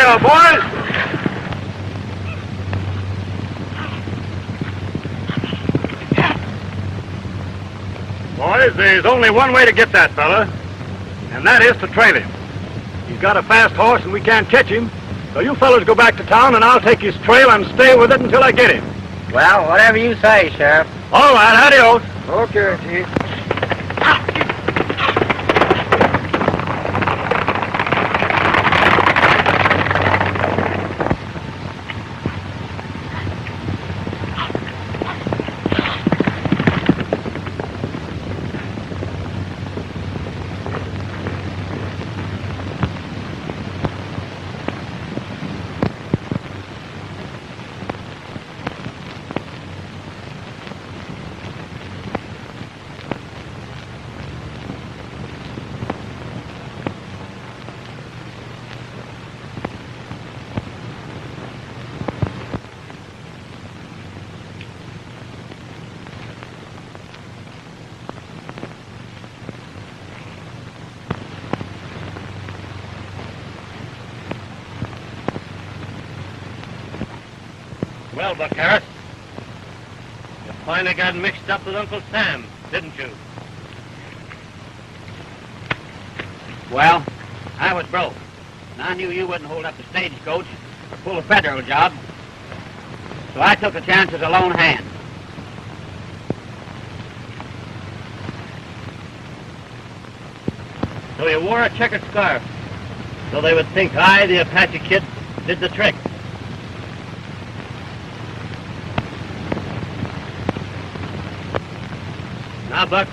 are, boys. Boys, there's only one way to get that fella, and that is to trail him. He's got a fast horse and we can't catch him, so you fellas go back to town and I'll take his trail and stay with it until I get him. Well, whatever you say, Sheriff. All right, adios. Okay, Chief. Well, Buck Harris, you finally got mixed up with Uncle Sam, didn't you? Well, I was broke. And I knew you wouldn't hold up the stagecoach or pull a federal job. So I took a chance as a lone hand. So you wore a checkered scarf, so they would think I, the Apache kid, did the trick. Now, Buck,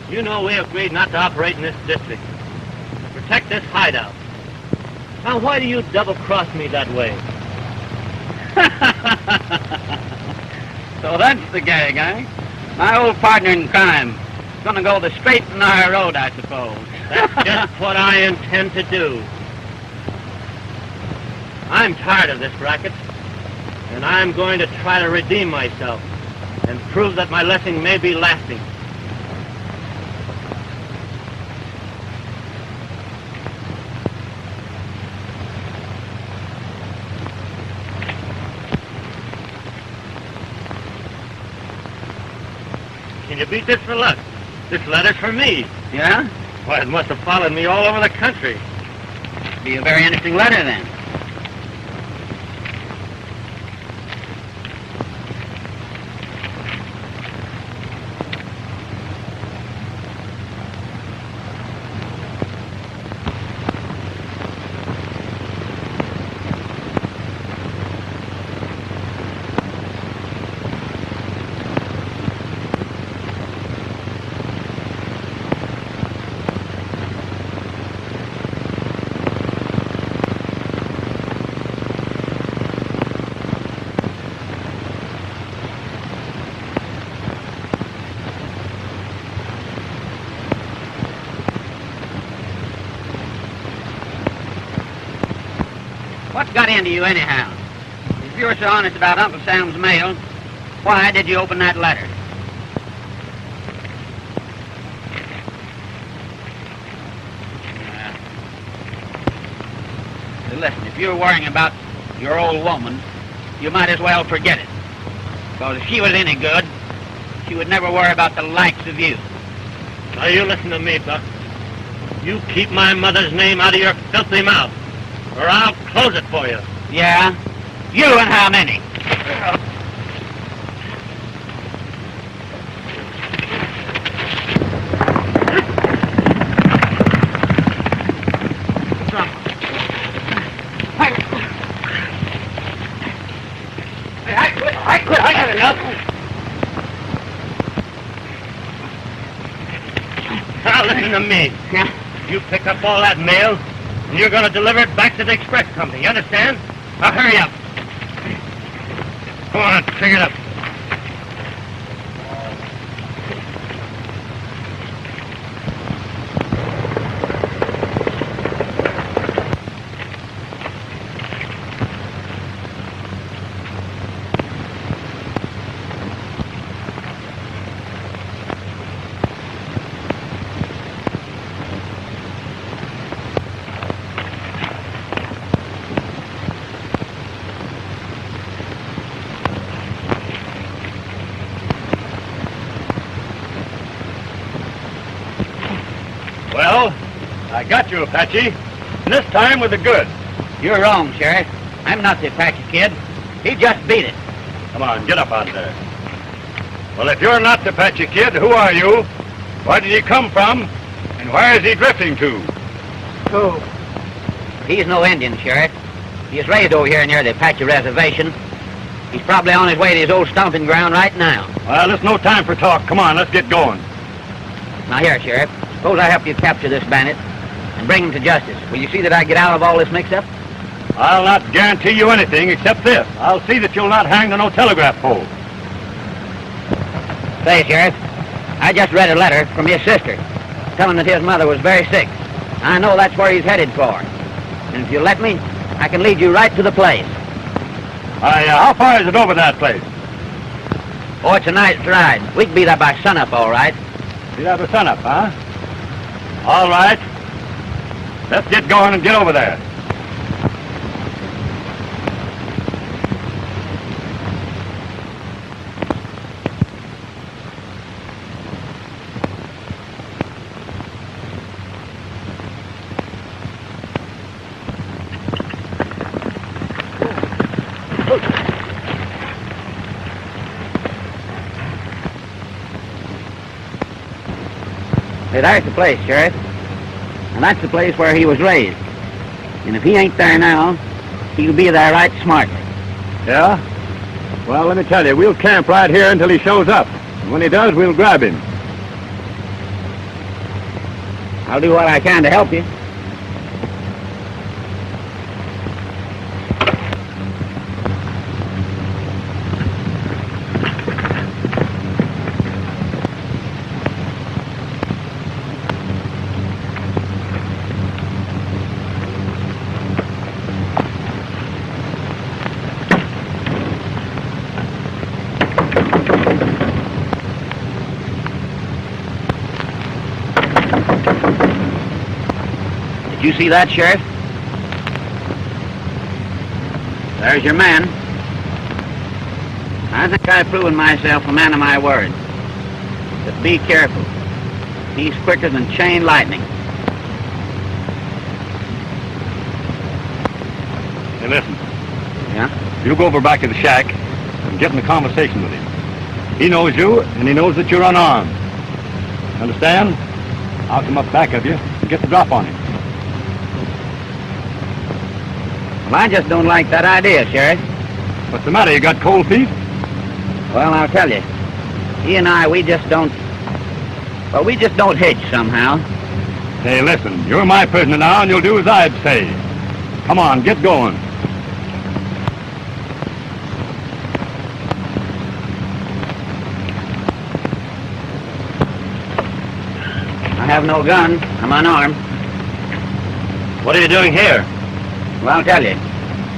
you know we agreed not to operate in this district, to protect this hideout. Now, why do you double-cross me that way? So that's the gag, eh? My old partner in crime. Gonna go the straight and narrow road, I suppose. That's just what I intend to do. I'm tired of this racket, and I'm going to try to redeem myself and prove that my lesson may be lasting. Can you beat this for luck? This letter's for me. Yeah? Why, it must have followed me all over the country. Be a very interesting letter, then. What got into you anyhow? If you're so honest about Uncle Sam's mail, why did you open that letter? Listen, if you're worrying about your old woman, you might as well forget it. Because if she was any good, she would never worry about the likes of you. Now you listen to me, Buck. You keep my mother's name out of your filthy mouth, or I'll close it for you. Yeah? You and how many? I had enough. Now listen to me. Yeah? You pick up all that mail, and you're going to deliver it back to the express company. You understand? Now hurry up. Come on, pick it up. Well, I got you, Apache. And this time with the goods. You're wrong, Sheriff. I'm not the Apache kid. He just beat it. Come on, get up out there. Well, if you're not the Apache kid, who are you? Where did he come from? And where is he drifting to? Who? He's no Indian, Sheriff. He was raised over here near the Apache reservation. He's probably on his way to his old stomping ground right now. Well, there's no time for talk. Come on, let's get going. Now here, Sheriff. Suppose I help you capture this bandit and bring him to justice. Will you see that I get out of all this mix-up? I'll not guarantee you anything except this. I'll see that you'll not hang to no telegraph pole. Say, Sheriff, I just read a letter from his sister telling that his mother was very sick. I know that's where he's headed for. And if you'll let me, I can lead you right to the place. How far is it over that place? Oh, it's a night's ride. We can be there by sunup, all right. Be there by sunup, huh? All right. Let's get going and get over there. Hey, there's the place, Sheriff. And that's the place where he was raised. And if he ain't there now, he'll be there right smartly. Yeah? Well, let me tell you, we'll camp right here until he shows up. And when he does, we'll grab him. I'll do what I can to help you. Did you see that, Sheriff? There's your man. I think I've proven myself a man of my word. But be careful. He's quicker than chain lightning. Hey, listen. Yeah? You go over back to the shack and get in a conversation with him. He knows you, and he knows that you're unarmed. Understand? I'll come up back of you and get the drop on him. Well, I just don't like that idea, Sheriff. What's the matter? You got cold feet? Well, I'll tell you. He and I, we just don't hitch somehow. Hey, listen, you're my prisoner now, and you'll do as I'd say. Come on, get going. I have no gun. I'm unarmed. What are you doing here? Well, I'll tell you.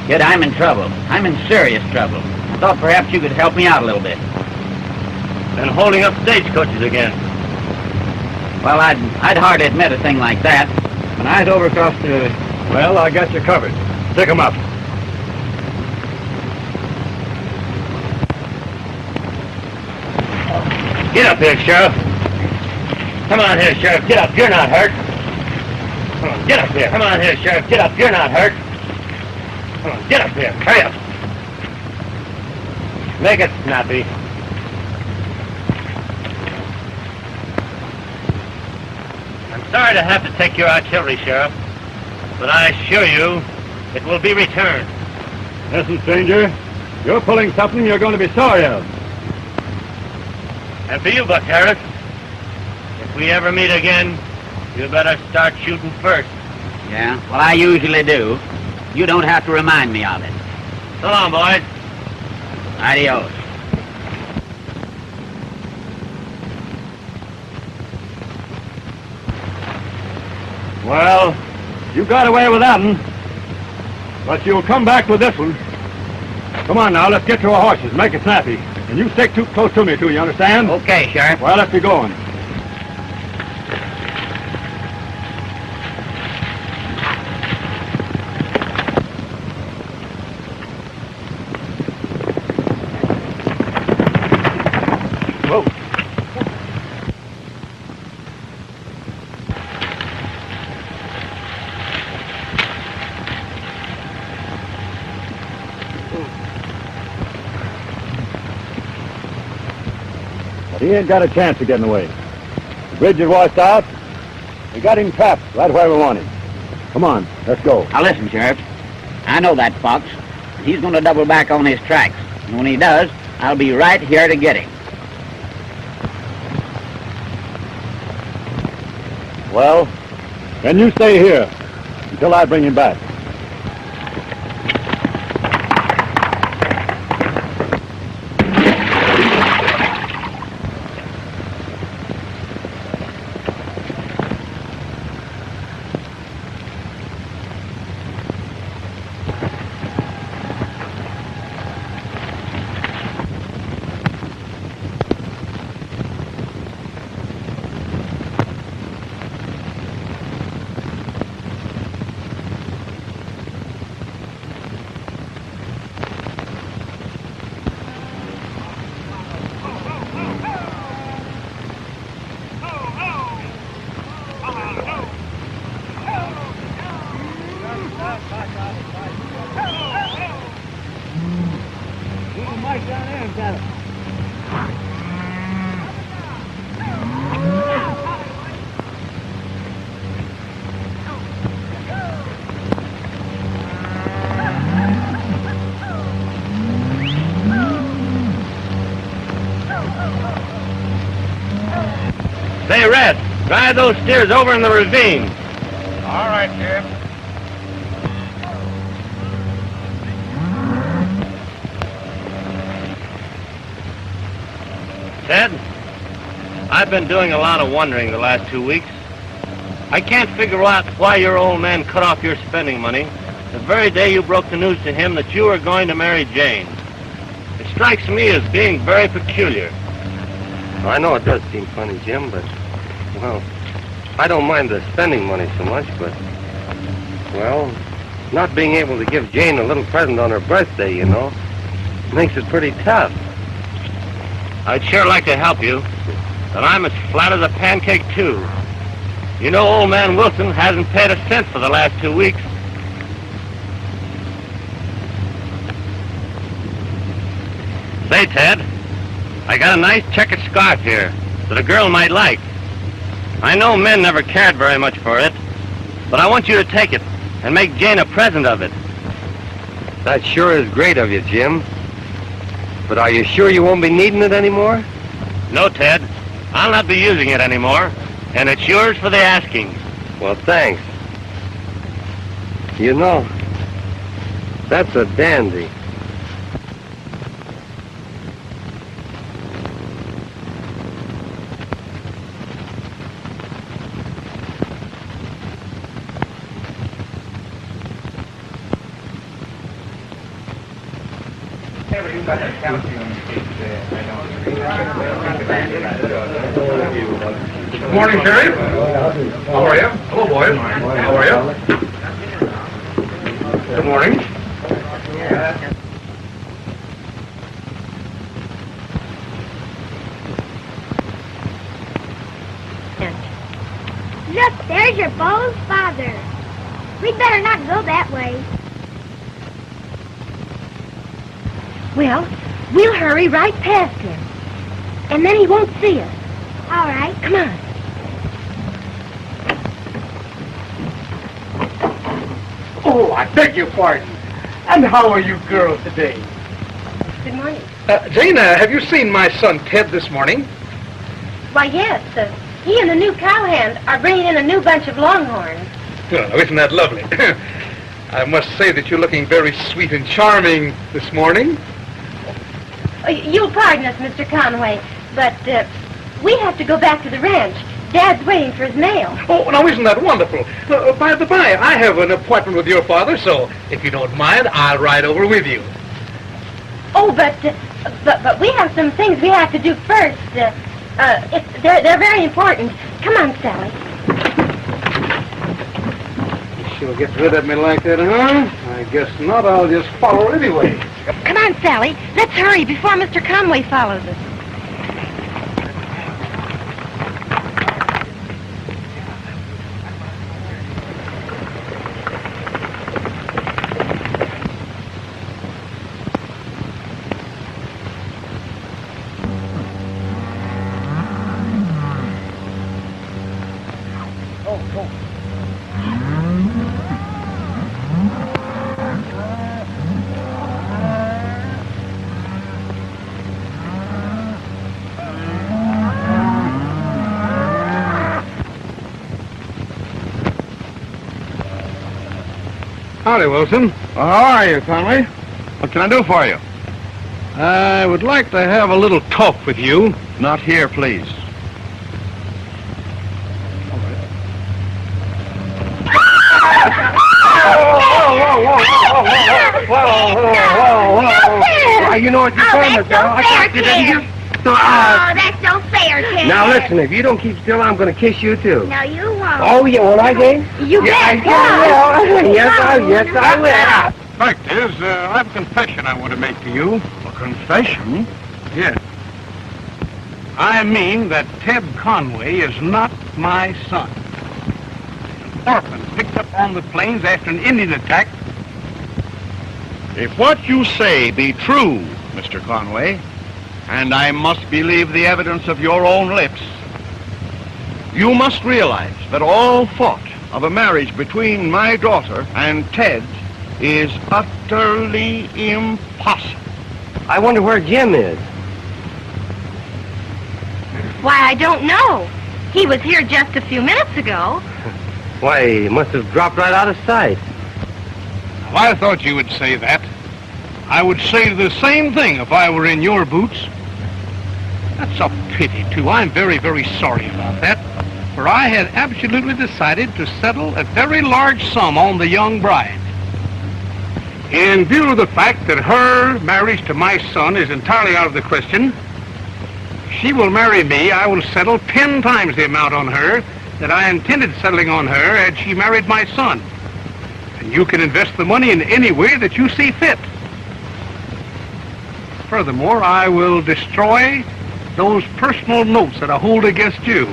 Kid, I'm in trouble. I'm in serious trouble. I thought perhaps you could help me out a little bit. Been holding up stagecoaches again. Well, I'd hardly admit a thing like that. When I was over across the... Well, I got you covered. Pick 'em up. Get up here, Sheriff. Come on here, Sheriff. Get up. You're not hurt. Come on, get up here. Come on here, Sheriff. Get up. You're not hurt. Come on, get up here. Hurry up. Make it snappy. I'm sorry to have to take your artillery, Sheriff, but I assure you it will be returned. Listen, stranger, you're pulling something you're going to be sorry of. And for you, Buck Harris, if we ever meet again, you better start shooting first. Yeah, well, I usually do. You don't have to remind me of it. So long, boys. Adios. Well, you got away with that one. But you'll come back with this one. Come on now, let's get to our horses. Make it snappy. And you stick too close to me, too, you understand? Okay, Sheriff. Well, let's be going. But he ain't got a chance of getting away. The bridge is washed out. We got him trapped right where we want him. Come on, let's go. Now listen, Sheriff. I know that fox. He's going to double back on his tracks. And when he does, I'll be right here to get him. Well, then you stay here until I bring him back. Say, Red, drive those steers over in the ravine. All right, Sheriff. Ted, I've been doing a lot of wondering the last 2 weeks. I can't figure out why your old man cut off your spending money the very day you broke the news to him that you were going to marry Jane. It strikes me as being very peculiar. I know it does seem funny, Jim, but, well, I don't mind the spending money so much, but, well, not being able to give Jane a little present on her birthday, you know, makes it pretty tough. I'd sure like to help you, but I'm as flat as a pancake, too. You know old man Wilson hasn't paid a cent for the last 2 weeks. Say, Ted, I got a nice checkered scarf here that a girl might like. I know men never cared very much for it, but I want you to take it and make Jane a present of it. That sure is great of you, Jim. But are you sure you won't be needing it anymore? No, Ted, I'll not be using it anymore, and it's yours for the asking. Well, thanks. You know, that's a dandy. Good morning, Perrin. How are you? Hello, boys. How are you? Good morning. Look, there's your Bo's father. We'd better not go that way. Well, we'll hurry right past him. And then he won't see us. All right. Come on. Oh, I beg your pardon. And how are you girls today? Good morning. Jane, have you seen my son Ted this morning? Why, yes. He and the new cowhand are bringing in a new bunch of longhorns. Oh, isn't that lovely? I must say that you're looking very sweet and charming this morning. You'll pardon us, Mr. Conway, but we have to go back to the ranch. Dad's waiting for his mail. Oh, now isn't that wonderful? By the by, I have an appointment with your father, so if you don't mind, I'll ride over with you. Oh, but we have some things we have to do first. They're very important. Come on, Sally. She'll get rid of me like that, huh? I guess not. I'll just follow her anyway. Come on, Sally. Let's hurry before Mr. Conway follows us. Howdy, Wilson. How are you, Conway? What can I do for you? I would like to have a little talk with you. Not here, please. Whoa. You know what you're talking about. I got you, didn't you? Oh, that's no fair, Ted. Now listen, if you don't keep still, I'm going to kiss you too. No, you won't. Oh, yeah, won't I, Dave? You I bet. will. Yes, I will. Fact is, I have a confession I want to make to you. A confession? Yes. I mean that Ted Conway is not my son. An orphan picked up on the plains after an Indian attack. If what you say be true, Mr. Conway, and I must believe the evidence of your own lips, you must realize that all thought of a marriage between my daughter and Ted is utterly impossible. I wonder where Jim is. Why, I don't know. He was here just a few minutes ago. Why, he must have dropped right out of sight. Well, I thought you would say that. I would say the same thing if I were in your boots. That's a pity, too. I'm very, very sorry about that. For I had absolutely decided to settle a very large sum on the young bride. In view of the fact that her marriage to my son is entirely out of the question, she will marry me. I will settle 10 times the amount on her that I intended settling on her had she married my son. And you can invest the money in any way that you see fit. Furthermore, I will destroy those personal notes that I hold against you.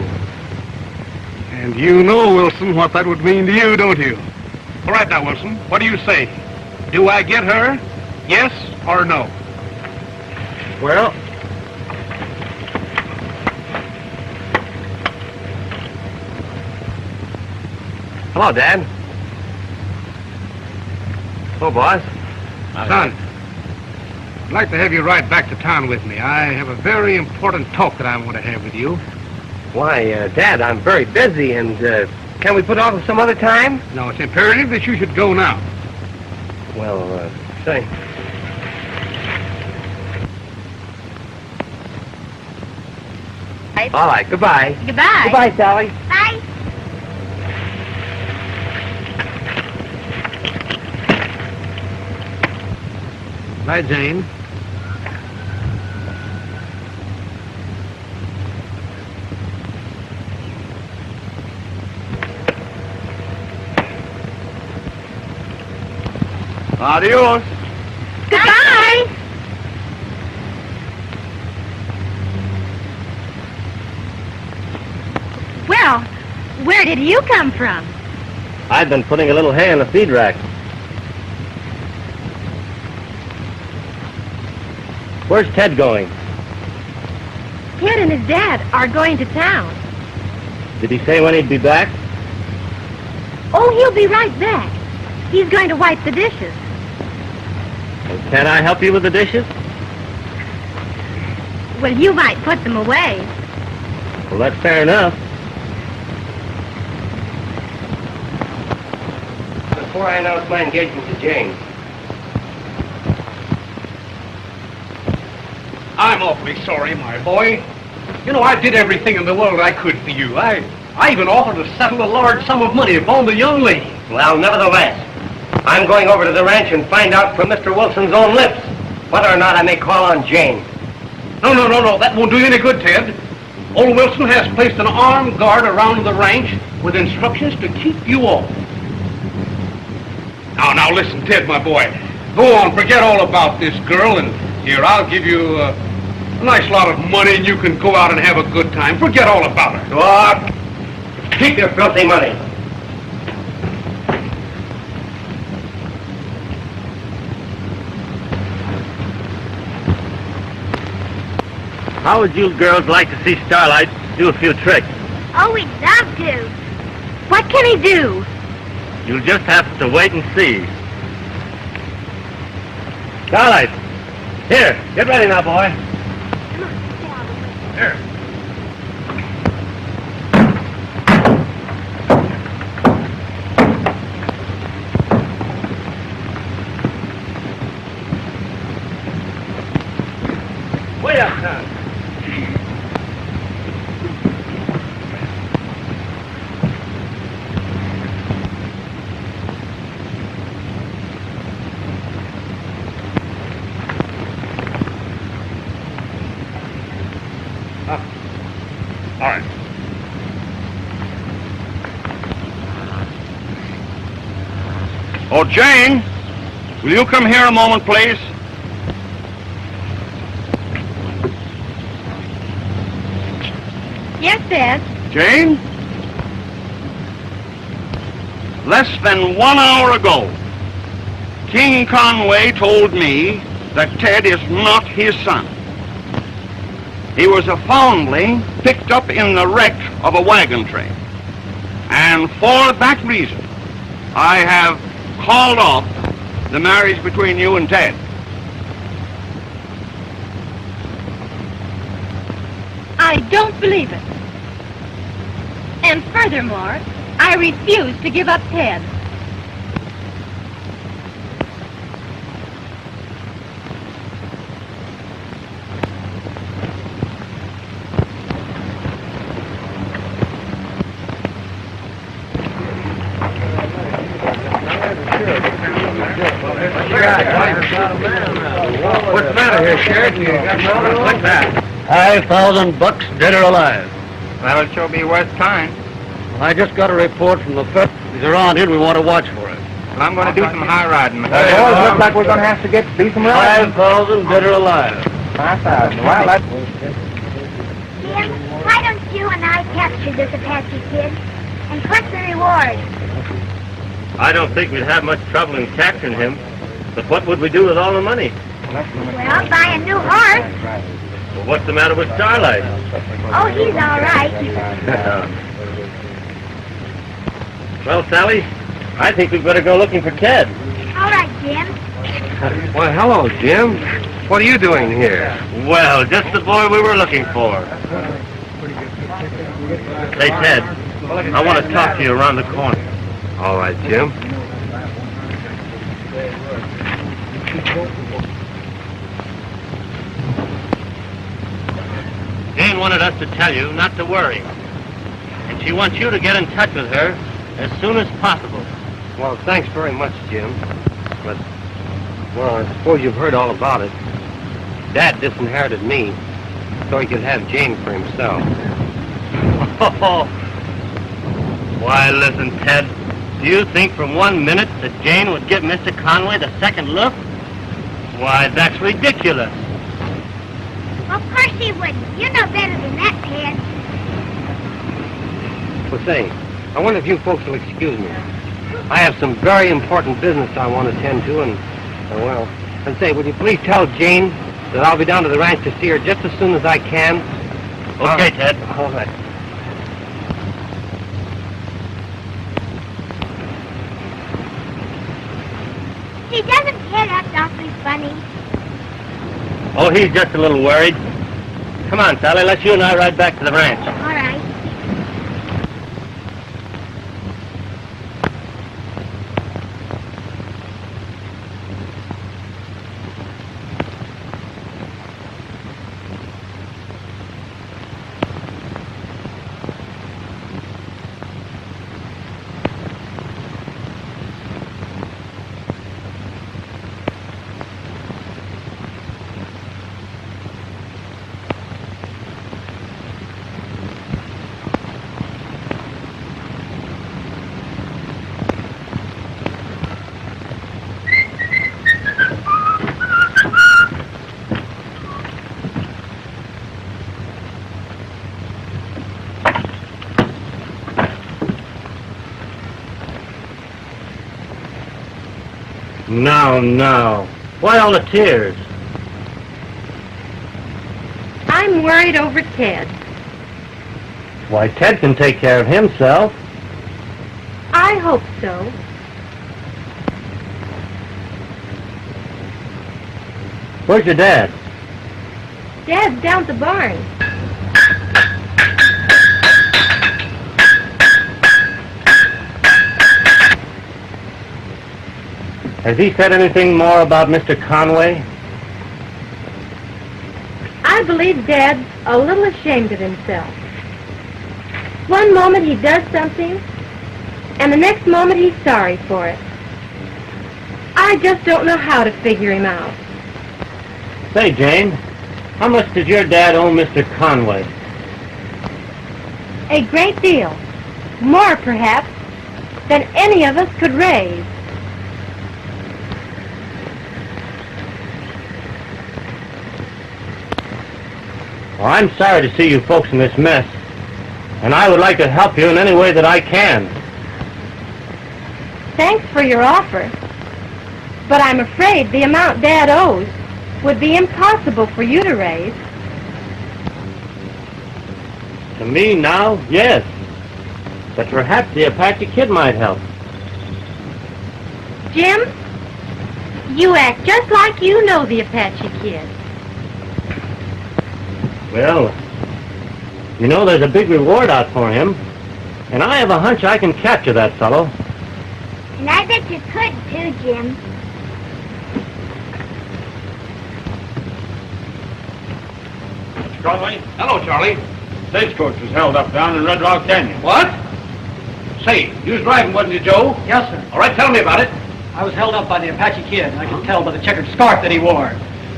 And you know, Wilson, what that would mean to you, don't you? All right now, Wilson, what do you say? Do I get her? Yes or no? Well, hello, Dad. Hello, boss. Son, I'd like to have you ride back to town with me. I have a very important talk that I want to have with you. Why, Dad, I'm very busy, and can we put off some other time? No, it's imperative that you should go now. Well, say. All right, goodbye. Goodbye. Goodbye, Sally. Bye. Bye, Jane. Adios. Goodbye. Well, where did you come from? I've been putting a little hay in the feed rack. Where's Ted going? Ted and his dad are going to town. Did he say when he'd be back? Oh, he'll be right back. He's going to wipe the dishes. And can I help you with the dishes? Well, you might put them away. Well, that's fair enough. Before I announce my engagement to Jane. I'm awfully sorry, my boy. You know, I did everything in the world I could for you. I even offered to settle a large sum of money upon the young lady. Well, nevertheless, I'm going over to the ranch and find out from Mr. Wilson's own lips whether or not I may call on Jane. No. That won't do you any good, Ted. Old Wilson has placed an armed guard around the ranch with instructions to keep you off. Now, listen, Ted, my boy. Go on, forget all about this girl, and here, I'll give you a nice lot of money, and you can go out and have a good time. Forget all about her. What? Keep your filthy money. How would you girls like to see Starlight do a few tricks? Oh, we'd love to. What can he do? You'll just have to wait and see. Starlight, here, get ready now, boy. Here. Way up now. All right. Oh, Jane, will you come here a moment, please? Yes, Dad. Jane? Less than 1 hour ago, King Conway told me that Ted is not his son. He was a foundling picked up in the wreck of a wagon train. And for that reason, I have called off the marriage between you and Ted. I don't believe it. And furthermore, I refuse to give up Ted. What's the matter here, Sheriff? You got nothing like that. $5,000 dead or alive. That'll sure be worth time. I just got a report from the Fed. He's around here. We want to watch for it. Well, I'm going to do some high riding. Boys, looks like we're going to have to do some riding. 5,000 dead or alive. 5,000. Well, that's... Jim, why don't you and I capture this Apache kid? And what's the reward? I don't think we'd have much trouble in capturing him. But what would we do with all the money? Well, buy a new horse. Well, what's the matter with Starlight? Oh, he's all right. Well, Sally, I think we'd better go looking for Ted. All right, Jim. Well, hello, Jim. What are you doing here? Well, just the boy we were looking for. Say, Ted, I want to talk to you around the corner. All right, Jim. Jane wanted us to tell you not to worry. And she wants you to get in touch with her as soon as possible. Well, thanks very much, Jim. But, well, I suppose you've heard all about it. Dad disinherited me so he could have Jane for himself. Why, listen, Ted. Do you think for 1 minute that Jane would give Mr. Conway the second look? Why, that's ridiculous. Of course he wouldn't. You know better than that, Ted. Well, say, I wonder if you folks will excuse me. I have some very important business I want to attend to, and, well, and say, would you please tell Jane that I'll be down to the ranch to see her just as soon as I can? Okay, Ted. All right. He doesn't Ted act awfully funny. Oh, he's just a little worried. Come on, Sally, let's you and I ride back to the ranch. All right. No. Why all the tears? I'm worried over Ted. Why, Ted can take care of himself. I hope so. Where's your dad? Dad's down at the barn. Has he said anything more about Mr. Conway? I believe Dad's a little ashamed of himself. One moment he does something, and the next moment he's sorry for it. I just don't know how to figure him out. Say, Jane, how much did your dad owe Mr. Conway? A great deal. More, perhaps, than any of us could raise. Well, I'm sorry to see you folks in this mess, and I would like to help you in any way that I can. Thanks for your offer, but I'm afraid the amount Dad owes would be impossible for you to raise. To me now, yes. But perhaps the Apache kid might help. Jim, you act just like you know the Apache kid. Well, you know there's a big reward out for him, and I have a hunch I can capture that fellow. And I bet you could, too, Jim. Mr. Conway? Hello, Charlie. Stagecoach was held up down in Red Rock Canyon. What? Say, you was driving, wasn't you, Joe? Yes, sir. All right, tell me about it. I was held up by the Apache kid, and I could tell by the checkered scarf that he wore.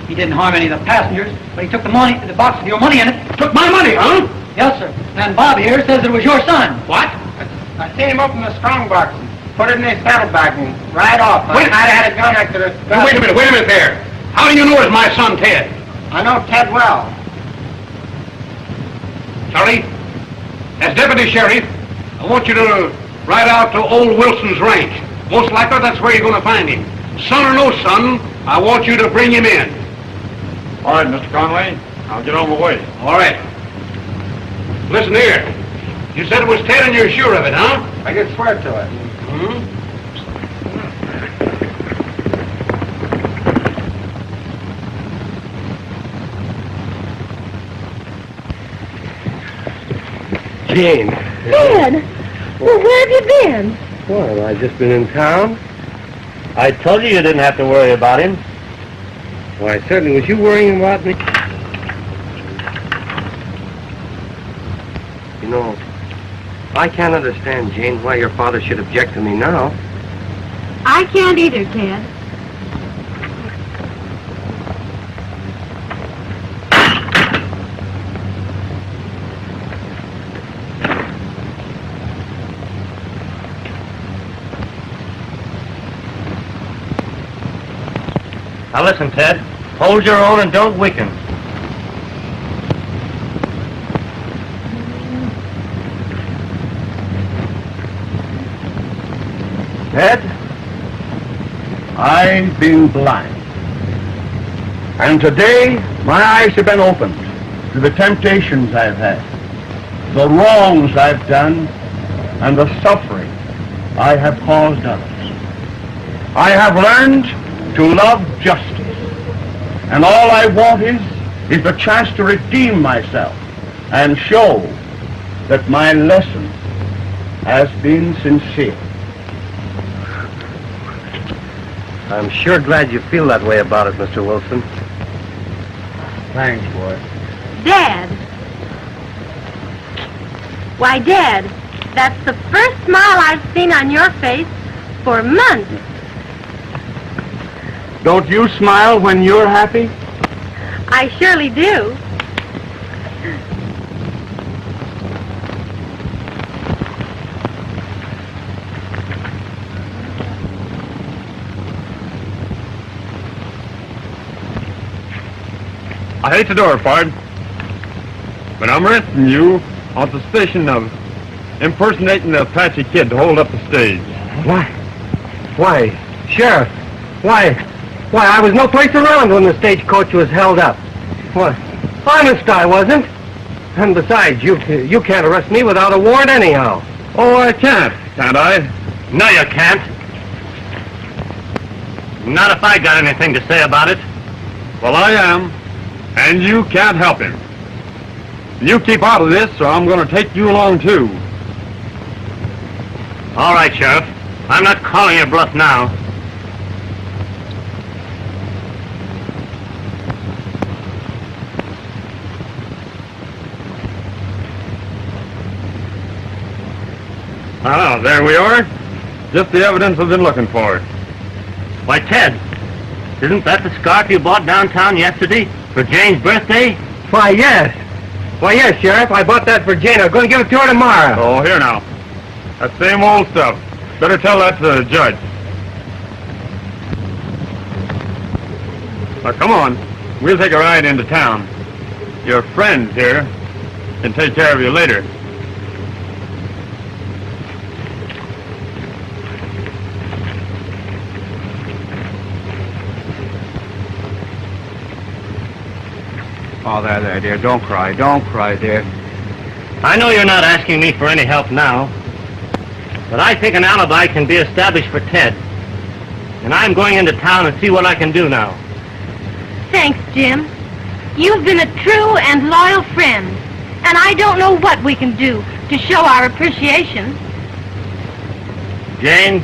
He didn't harm any of the passengers, but he took the money, the box with your money in it. Took my money, huh? Yes, sir. And Bob here says it was your son. What? I seen him open the strong box and put it in his saddlebag and ride off. Wait. I'd have had a gun next to the... Now, wait a minute there. How do you know it's my son, Ted? I know Ted well. Charlie, as deputy sheriff, I want you to ride out to old Wilson's ranch. Most likely that's where you're going to find him. Son or no son, I want you to bring him in. All right, Mr. Conway. I'll get on my way. All right. Listen here. You said it was Ted and you're sure of it, huh? I can swear to it. Hmm? Jane. Dad! Well, where have you been? Well, I've just been in town. I told you didn't have to worry about him. Why, certainly. Was you worrying about me? You know, I can't understand, Jane, why your father should object to me now. I can't either, Ted. Now listen, Ted. Hold your own and don't weaken. Ted, I've been blind. And today, my eyes have been opened to the temptations I've had, the wrongs I've done, and the suffering I have caused others. I have learned to love justice. And all I want is the chance to redeem myself and show that my lesson has been sincere. I'm sure glad you feel that way about it, Mr. Wilson. Thanks, boy. Dad! Why, Dad, that's the first smile I've seen on your face for months. Don't you smile when you're happy? I surely do. I hate to do it, Bard, but I'm arresting you on suspicion of impersonating the Apache kid to hold up the stage. Why, Sheriff, why, I was no place around when the stagecoach was held up. What? Honest, I wasn't. And besides, you can't arrest me without a warrant anyhow. Oh, I can't I? No, you can't. Not if I got anything to say about it. Well, I am, and you can't help him. You keep out of this, or I'm going to take you along, too. All right, Sheriff. I'm not calling your bluff now. Ah, there we are. Just the evidence I've been looking for. Why, Ted, isn't that the scarf you bought downtown yesterday for Jane's birthday? Why, yes. Why, yes, Sheriff. I bought that for Jane. I'm going to give it to her tomorrow. Oh, here now. That same old stuff. Better tell that to the judge. Now, come on. We'll take a ride into town. Your friends here can take care of you later. Oh, there, dear. Don't cry, dear. I know you're not asking me for any help now, but I think an alibi can be established for Ted. And I'm going into town and see what I can do now. Thanks, Jim. You've been a true and loyal friend, and I don't know what we can do to show our appreciation. Jane,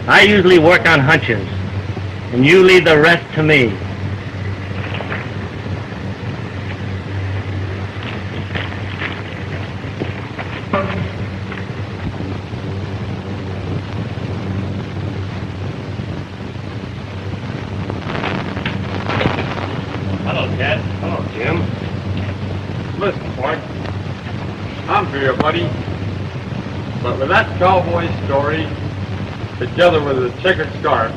I usually work on hunches, and you leave the rest to me. Listen, Bart, I'm for you, buddy. But with that cowboy story, together with the checkered scarf,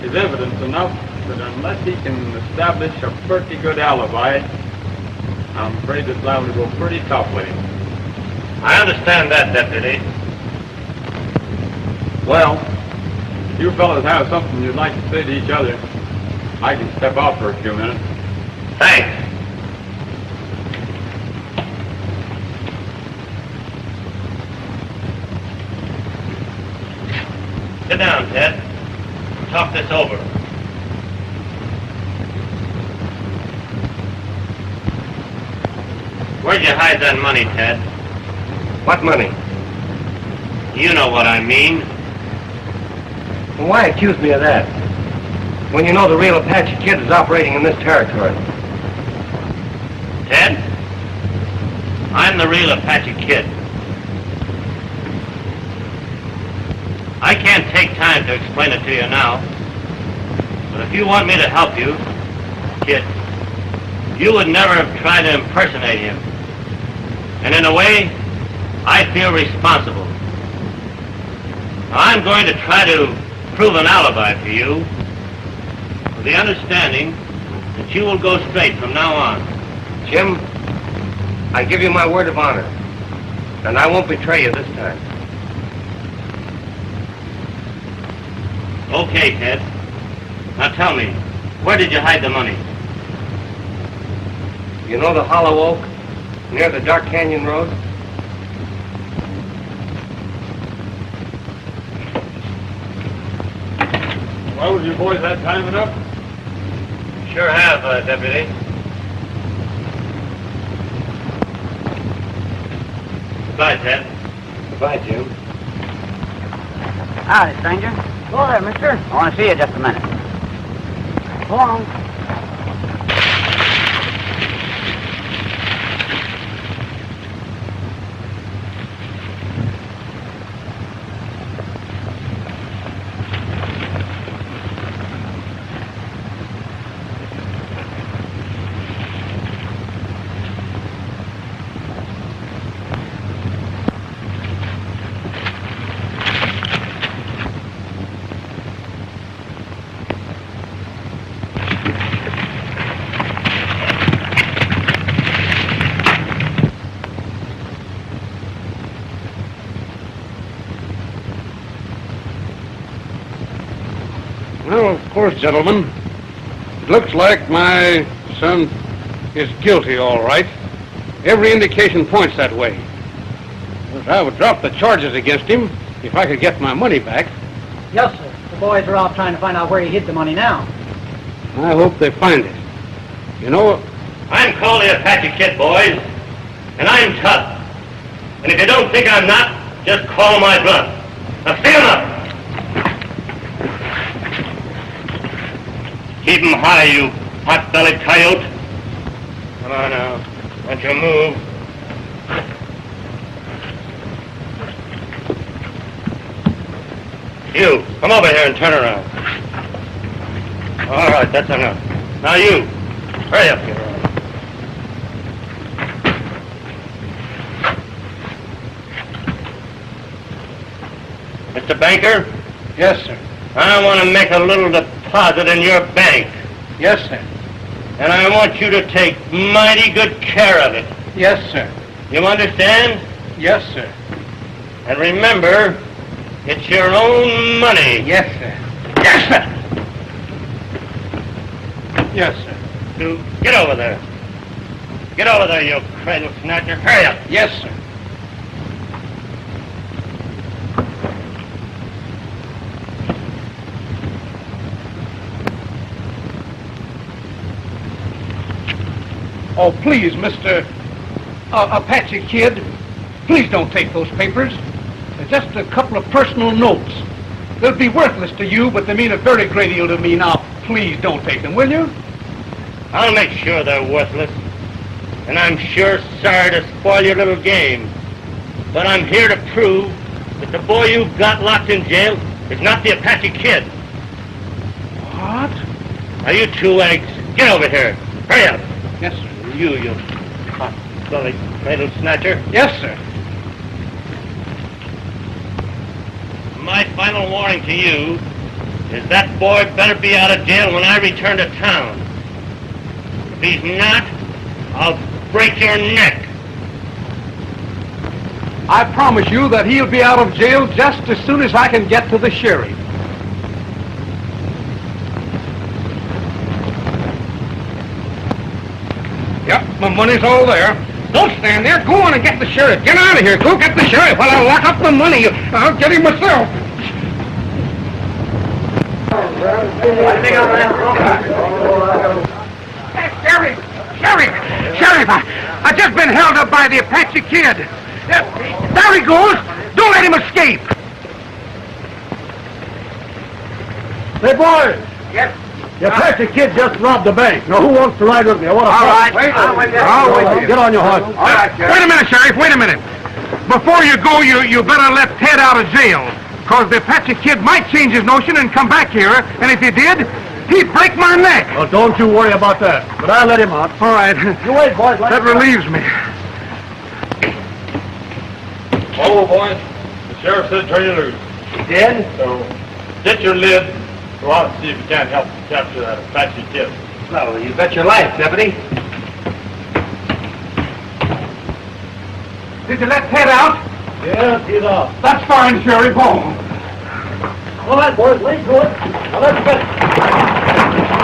is evidence enough that unless he can establish a pretty good alibi, I'm afraid it's liable to go pretty tough with him. I understand that, Deputy. Well, if you fellas have something you'd like to say to each other, I can step out for a few minutes. Thanks. Sit down, Ted. Talk this over. Where'd you hide that money, Ted? What money? You know what I mean. Well, why accuse me of that? When you know the real Apache Kid is operating in this territory. Ted, I'm the real Apache Kid. I can't take time to explain it to you now, but if you want me to help you, Kid, you would never have tried to impersonate him. And in a way, I feel responsible. Now, I'm going to try to prove an alibi for you, with the understanding that you will go straight from now on. Jim, I give you my word of honor, and I won't betray you this time. Okay, Ted. Now tell me, where did you hide the money? You know the hollow oak near the Dark Canyon Road? Well, have you boys had time enough? Sure have, Deputy. Goodbye, Ted. Goodbye, Jim. Howdy, stranger. Hello there, mister. I want to see you just a minute. Go on. Well, of course, gentlemen, it looks like my son is guilty, all right. Every indication points that way. If I would drop the charges against him, if I could get my money back. Yes, sir. The boys are out trying to find out where he hid the money now. I hope they find it. You know, I'm called the Apache Kid, boys, and I'm tough. And if you don't think I'm not, just call my bluff. Now, stick 'em up. Keep 'em high, you pot-bellied coyote. Come on now. Don't you move. You, come over here and turn around. All right, that's enough. Now you, hurry up, get around. Mr. Banker? yes, sir. I want to make a little deposit in your bank, Yes, sir. and I want you to take mighty good care of it. Yes, sir. You understand? Yes, sir. And remember, it's your own money. Yes, sir. Yes, sir. Yes, sir. So get over there. Get over there, you cradle snatcher. Hurry up. Yes, sir. Oh, please, Mr. Apache Kid, please don't take those papers. They're just a couple of personal notes. They'll be worthless to you, but they mean a very great deal to me. Now, please don't take them, will you? I'll make sure they're worthless. And I'm sure sorry to spoil your little game. But I'm here to prove that the boy you've got locked in jail is not the Apache Kid. What? Now, you two eggs, get over here. Hurry up. Yes, sir. You pot-bellied cradle snatcher. Yes, sir. My final warning to you is that boy better be out of jail when I return to town. If he's not, I'll break your neck. I promise you that he'll be out of jail just as soon as I can get to the sheriff. Yep, my money's all there. Don't stand there. Go on and get the sheriff. Get out of here. Go get the sheriff while I lock up the money. I'll get him myself. Hey, Sheriff! Sheriff! I just been held up by the Apache Kid. There he goes. Don't let him escape. Say, boys, Yes. the Apache Kid just robbed the bank. Now, who wants to ride with me? I want to All right. I'll Wait Get on your horse. All right, Wait a minute, Sheriff. Wait a minute. Before you go, you better let Ted out of jail. Because the Apache Kid might change his notion and come back here. And if he did, he'd break my neck. Well, don't you worry about that. But I'll let him out. All right. You wait, boys. That relieves me. Oh, boys. The sheriff said turn you loose. He did? So, get your lid. Go out and see if you can't help capture that Apache Kid. Well, you bet your life, Deputy. Did you let Ted out? Yes, he's out. That's fine, Sheriff. Oh. All right, boys. Lead to it. Now, let's get it.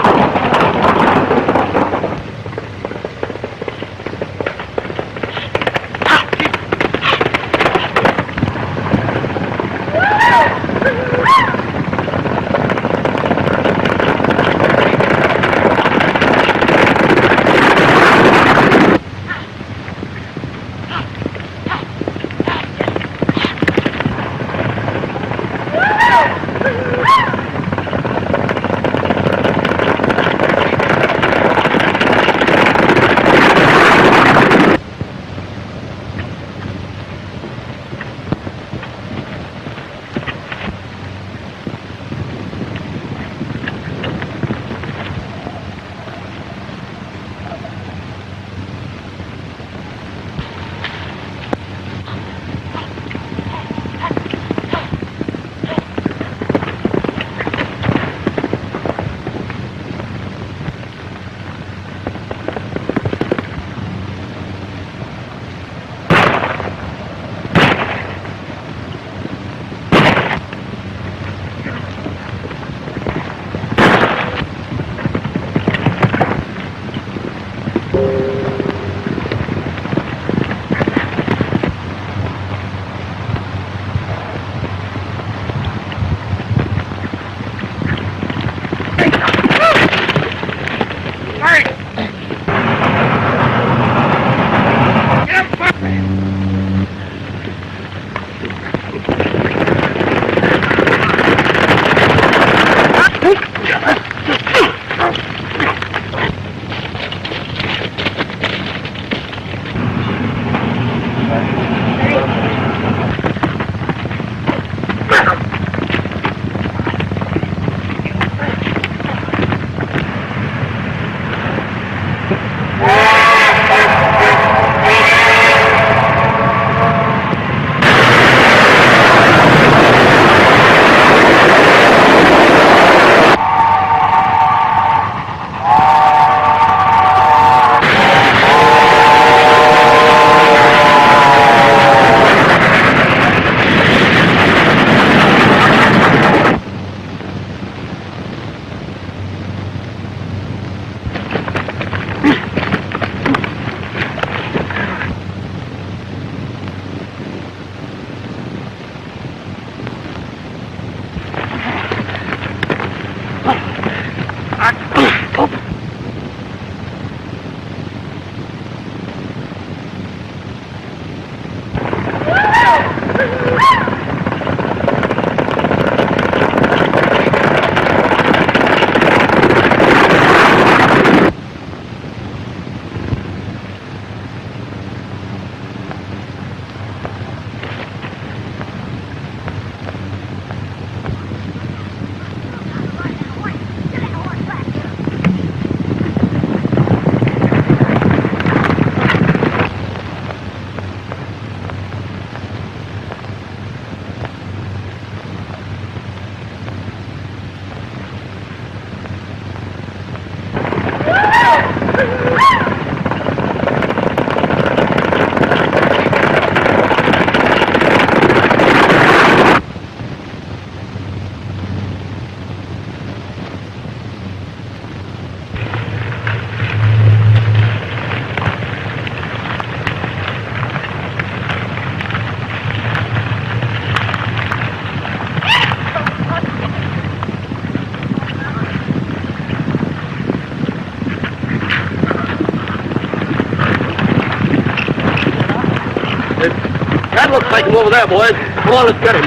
like him over there, boys. Come on, let's get him.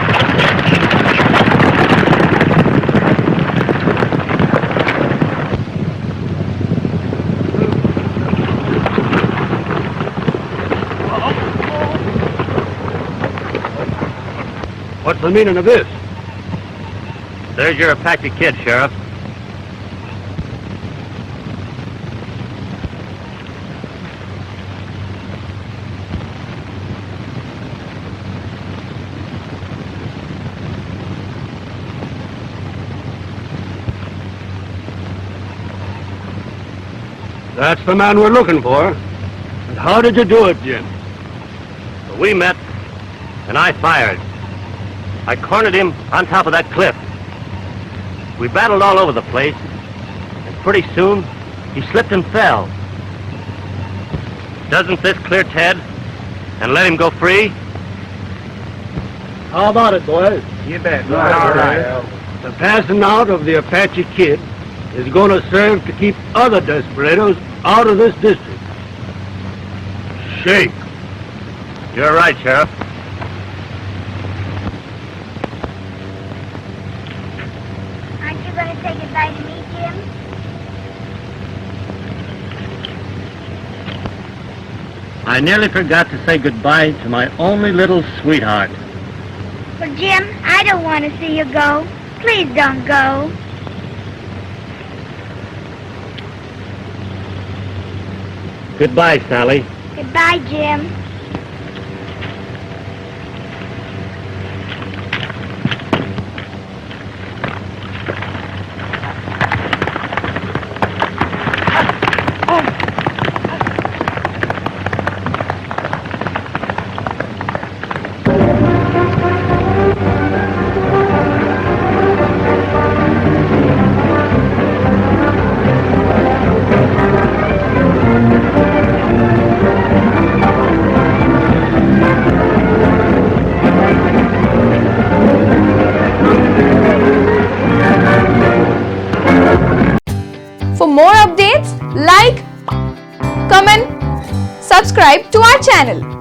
What's the meaning of this? There's your Apache kid, Sheriff. That's the man we're looking for. And how did you do it, Jim? We met, and I fired. I cornered him on top of that cliff. We battled all over the place, and pretty soon, he slipped and fell. Doesn't this clear Ted and let him go free? How about it, boys? You bet. All right. The passing out of the Apache kid is going to serve to keep other desperados out of this district. Shake. You're right, Sheriff. Aren't you going to say goodbye to me, Jim? I nearly forgot to say goodbye to my only little sweetheart. Well, Jim, I don't want to see you go. Please don't go. Goodbye, Sally. Goodbye, Jim. For more updates, like, comment, subscribe to our channel.